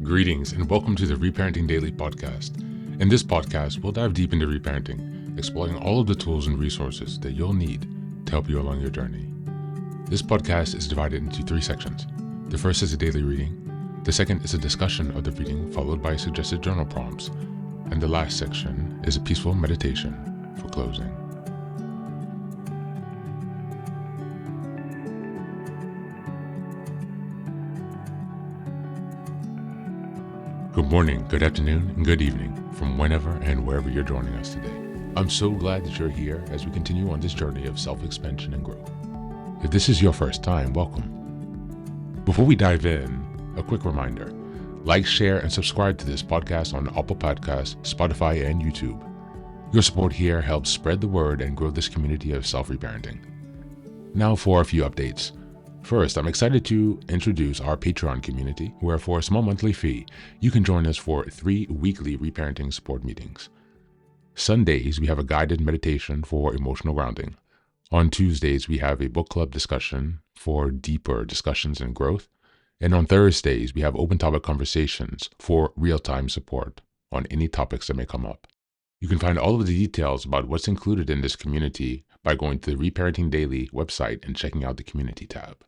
Greetings and welcome to the Reparenting Daily podcast. In this podcast, we'll dive deep into reparenting, exploring all of the tools and resources that you'll need to help you along your journey. This podcast is divided into 3 sections. The first is a daily reading. The second is a discussion of the reading followed by suggested journal prompts. And the last section is a peaceful meditation for closing. Good morning, good afternoon, and good evening from whenever and wherever you're joining us today. I'm so glad that you're here as we continue on this journey of self-expansion and growth. If this is your first time, welcome. Before we dive in, a quick reminder. Like, share, and subscribe to this podcast on Apple Podcasts, Spotify, and YouTube. Your support here helps spread the word and grow this community of self-reparenting. Now for a few updates. First, I'm excited to introduce our Patreon community, where for a small monthly fee, you can join us for 3 weekly reparenting support meetings. Sundays, we have a guided meditation for emotional grounding. On Tuesdays, we have a book club discussion for deeper discussions and growth. And on Thursdays, we have open topic conversations for real-time support on any topics that may come up. You can find all of the details about what's included in this community by going to the Reparenting Daily website and checking out the community tab.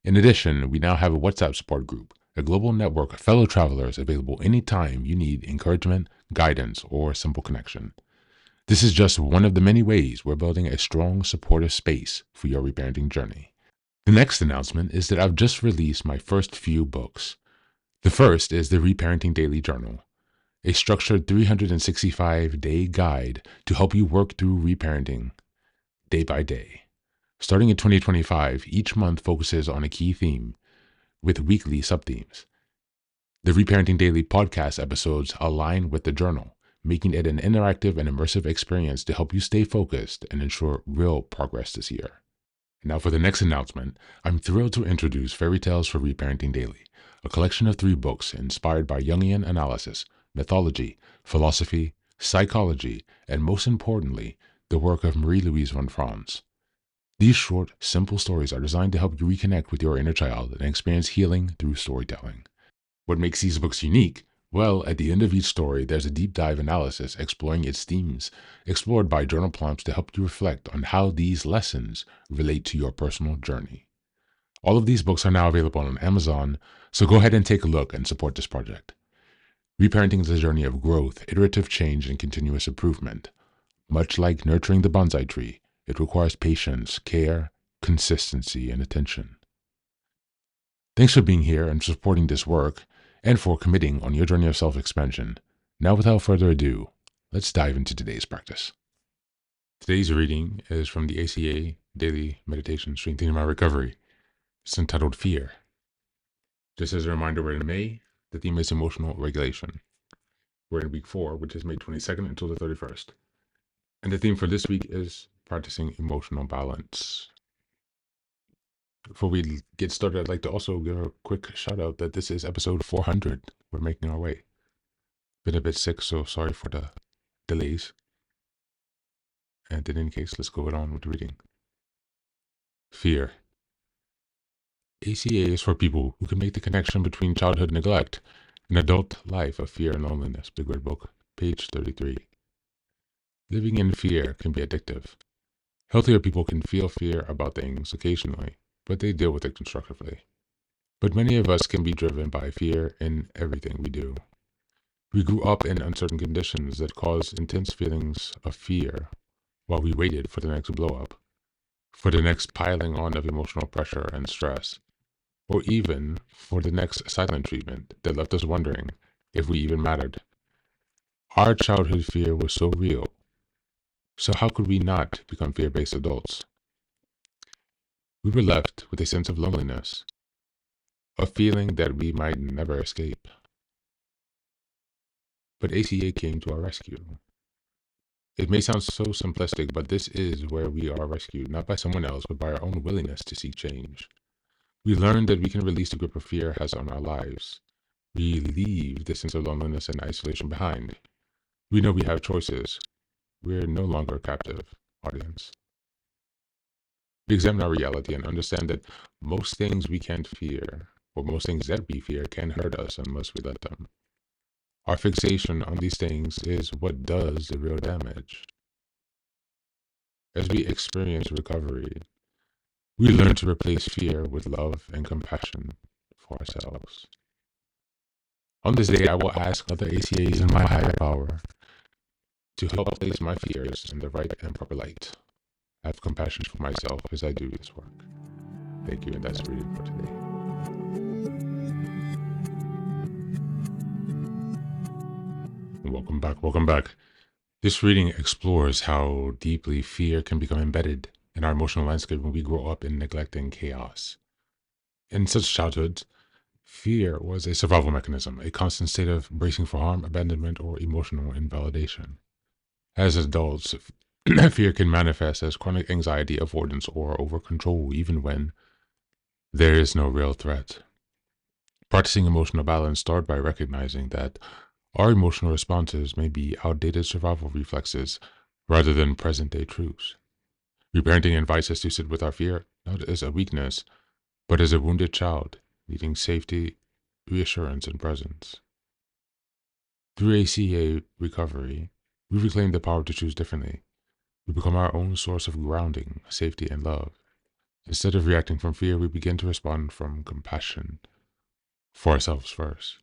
In addition, we now have a WhatsApp support group, a global network of fellow travelers available anytime you need encouragement, guidance, or simple connection. This is just one of the many ways we're building a strong, supportive space for your reparenting journey. The next announcement is that I've just released my first few books. The first is the Reparenting Daily Journal, a structured 365-day guide to help you work through reparenting day by day. Starting in 2025, each month focuses on a key theme with weekly sub-themes. The Reparenting Daily podcast episodes align with the journal, making it an interactive and immersive experience to help you stay focused and ensure real progress this year. Now for the next announcement, I'm thrilled to introduce Fairy Tales for Reparenting Daily, a collection of 3 books inspired by Jungian analysis, mythology, philosophy, psychology, and most importantly, the work of Marie-Louise von Franz. These short, simple stories are designed to help you reconnect with your inner child and experience healing through storytelling. What makes these books unique? Well, at the end of each story, there's a deep dive analysis exploring its themes, explored by journal prompts to help you reflect on how these lessons relate to your personal journey. All of these books are now available on Amazon, so go ahead and take a look and support this project. Reparenting is a journey of growth, iterative change, and continuous improvement. Much like nurturing the bonsai tree, it requires patience, care, consistency, and attention. Thanks for being here and supporting this work, and for committing on your journey of self-expansion. Now, without further ado, let's dive into today's practice. Today's reading is from the ACA Daily Meditation Strengthening My Recovery. It's entitled Fear. Just as a reminder, we're in May. The theme is emotional regulation. We're in week 4, which is May 22nd until the 31st. And the theme for this week is practicing emotional balance. Before we get started, I'd like to also give a quick shout out that this is episode 400. We're making our way. Been a bit sick, so sorry for the delays. And in any case, let's go on with the reading. Fear. ACA is for people who can make the connection between childhood neglect and adult life of fear and loneliness. Big Red Book, page 33. Living in fear can be addictive. Healthier people can feel fear about things occasionally, but they deal with it constructively. But many of us can be driven by fear in everything we do. We grew up in uncertain conditions that caused intense feelings of fear while we waited for the next blow-up, for the next piling on of emotional pressure and stress, or even for the next silent treatment that left us wondering if we even mattered. Our childhood fear was so real. So how could we not become fear-based adults? We were left with a sense of loneliness, a feeling that we might never escape. But ACA came to our rescue. It may sound so simplistic, but this is where we are rescued, not by someone else, but by our own willingness to seek change. We learn that we can release the grip of fear has on our lives. We leave the sense of loneliness and isolation behind. We know we have choices. We're no longer a captive audience. We examine our reality and understand that most things we can't fear or most things that we fear can hurt us unless we let them. Our fixation on these things is what does the real damage. As we experience recovery, we learn to replace fear with love and compassion for ourselves. On this day, I will ask other ACAs in my higher power to help place my fears in the right and proper light. I have compassion for myself as I do this work. Thank you, and that's the reading for today. Welcome back, welcome back. This reading explores how deeply fear can become embedded in our emotional landscape when we grow up in neglect and chaos. In such childhoods, fear was a survival mechanism, a constant state of bracing for harm, abandonment, or emotional invalidation. As adults, fear can manifest as chronic anxiety, avoidance, or over control, even when there is no real threat. Practicing emotional balance starts by recognizing that our emotional responses may be outdated survival reflexes rather than present day truths. Reparenting invites us to sit with our fear, not as a weakness, but as a wounded child, needing safety, reassurance, and presence. Through ACA recovery, we reclaim the power to choose differently. We become our own source of grounding, safety, and love. Instead of reacting from fear, we begin to respond from compassion for ourselves first.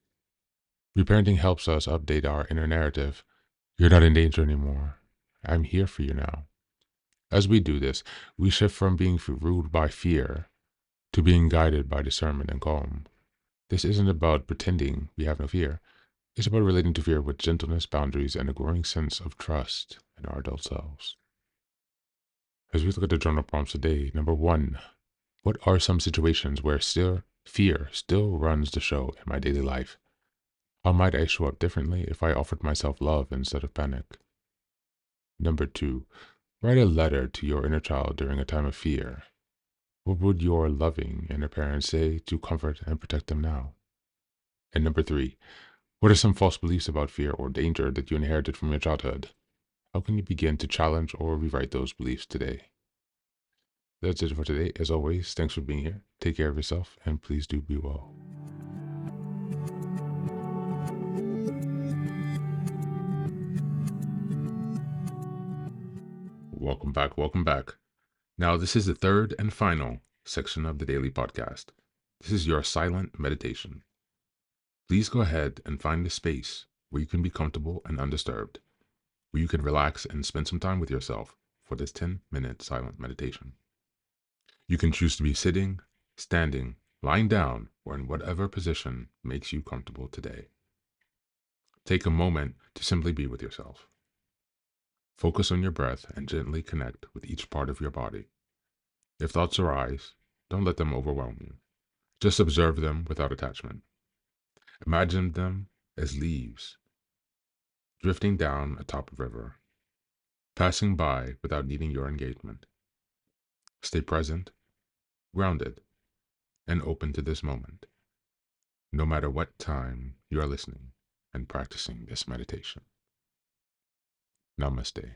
Reparenting helps us update our inner narrative. You're not in danger anymore. I'm here for you now. As we do this, we shift from being ruled by fear to being guided by discernment and calm. This isn't about pretending we have no fear. It's about relating to fear with gentleness, boundaries, and a growing sense of trust in our adult selves. As we look at the journal prompts today, number 1, what are some situations where fear still runs the show in my daily life? How might I show up differently if I offered myself love instead of panic? Number 2, write a letter to your inner child during a time of fear. What would your loving inner parent say to comfort and protect them now? And number 3, what are some false beliefs about fear or danger that you inherited from your childhood? How can you begin to challenge or rewrite those beliefs today? That's it for today. As always, thanks for being here. Take care of yourself, and please do be well. Welcome back, welcome back. Now, this is the third and final section of the daily podcast. This is your silent meditation. Please go ahead and find a space where you can be comfortable and undisturbed, where you can relax and spend some time with yourself for this 10-minute silent meditation. You can choose to be sitting, standing, lying down, or in whatever position makes you comfortable today. Take a moment to simply be with yourself. Focus on your breath and gently connect with each part of your body. If thoughts arise, don't let them overwhelm you. Just observe them without attachment. Imagine them as leaves drifting down atop a river, passing by without needing your engagement. Stay present, grounded, and open to this moment, no matter what time you are listening and practicing this meditation. Namaste.